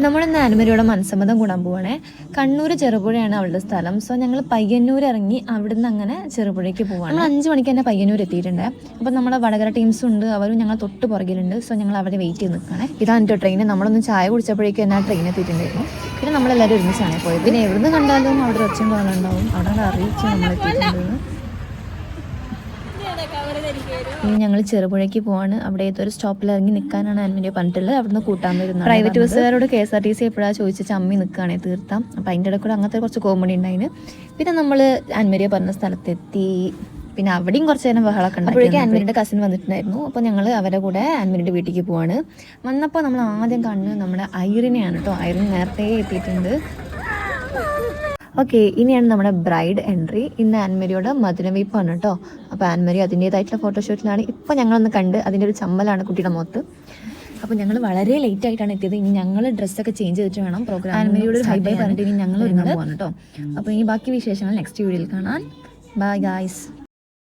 നമ്മളിന്ന് ആൻമരിയുടെ മനസ്സമ്മതം കൂടാൻ പോവാണേ. കണ്ണൂർ ചെറുപുഴയാണ് അവളുടെ സ്ഥലം. സോ ഞങ്ങൾ പയ്യന്നൂർ ഇറങ്ങി അവിടുന്ന് അങ്ങനെ ചെറുപുഴയ്ക്ക് പോവാണ്. നമ്മൾ 5 മണിക്ക് തന്നെ പയ്യന്നൂർ എത്തിയിട്ടുണ്ട്. അപ്പോൾ നമ്മുടെ വടകര ടീംസും ഉണ്ട്, അവരും ഞങ്ങൾ തൊട്ട് പുറകിലുണ്ട്. സോ ഞങ്ങൾ അവിടെ വെയിറ്റ് ചെയ്ത് നിൽക്കുകയാണ്. ഇതാണ് എൻ്റെ ട്രെയിൻ. നമ്മളൊന്ന് ചായ കുടിച്ചപ്പോഴേക്കും തന്നെ ട്രെയിൻ എത്തിയിട്ടുണ്ടായിരുന്നു. പിന്നെ നമ്മളെല്ലാവരും ഒരുമിച്ചാണ് പോയത്. പിന്നെ എവിടുന്ന് കണ്ടാലും അവിടെ ഒച്ചയും പാടുണ്ടാവും. അവിടെ അറിയിച്ച് നമ്മൾ എത്തിയിട്ടുണ്ടെന്ന്. ഇനി ഞങ്ങൾ ചെറുപുഴയ്ക്ക് പോവാണ്. അവിടെ ഏതൊരു സ്റ്റോപ്പിൽ ഇറങ്ങി നിൽക്കാനാണ് ആൻമരിയെ പറഞ്ഞിട്ടുള്ളത്. അവിടുന്ന് കൂട്ടാൻ വരുന്നത്. പ്രൈവറ്റ് ബസ്സുകാരോട് KSRTC എപ്പോഴാണ് ചോദിച്ചാൽ അമ്മി നിൽക്കുകയാണെങ്കിൽ തീർത്താം. അപ്പോൾ അതിൻ്റെ ഇടയിൽ കൂടെ അങ്ങനത്തെ കുറച്ച് കോമഡി ഉണ്ടായിന്. പിന്നെ നമ്മൾ ആൻമരിയെ പറഞ്ഞ സ്ഥലത്തെത്തി. പിന്നെ അവിടെയും കുറച്ച് നേരം ബഹളമൊക്കെ ഉണ്ട്. അപ്പോഴേക്കും ആൻമരിയുടെ കസിൻ വന്നിട്ടുണ്ടായിരുന്നു. അപ്പോൾ ഞങ്ങൾ അവരുടെ കൂടെ ആൻമരിയുടെ വീട്ടിലേക്ക് പോവാണ്. വന്നപ്പോൾ നമ്മൾ ആദ്യം കാണുന്നത് നമ്മുടെ ഐറിനെയാണ് കേട്ടോ. ഐറിൻ നേരത്തെ എത്തിയിട്ടുണ്ട്. ഓക്കെ, ഇനിയാണ് നമ്മുടെ ബ്രൈഡ് എൻട്രി. ഇന്ന് ആൻമരിയുടെ മധുരവെയ്പ്പാണ് കേട്ടോ. അപ്പോൾ ആൻമരി അതിൻ്റേതായിട്ടുള്ള ഫോട്ടോഷൂട്ടിലാണ്. ഇപ്പോൾ ഞങ്ങളൊന്ന് കണ്ട് അതിൻ്റെ ഒരു ചമ്മലാണ് കുട്ടിയുടെ മുഖത്ത്. അപ്പോൾ ഞങ്ങൾ വളരെ ലേറ്റ് ആയിട്ടാണ് എത്തിയത്. ഇനി ഞങ്ങൾ ഡ്രസ്സൊക്കെ ചേഞ്ച് ചെയ്തിട്ട് വേണം പ്രോഗ്രാം. ആൻമരിയോട് ഹൈ ബൈ പറഞ്ഞിട്ട് ഇനി ഞങ്ങൾ ഒരുങ്ങാൻ പോകാൻ കേട്ടോ. അപ്പോൾ ഇനി ബാക്കി വിശേഷങ്ങൾ നെക്സ്റ്റ് വീഡിയോയിൽ കാണാൻ. Bye guys.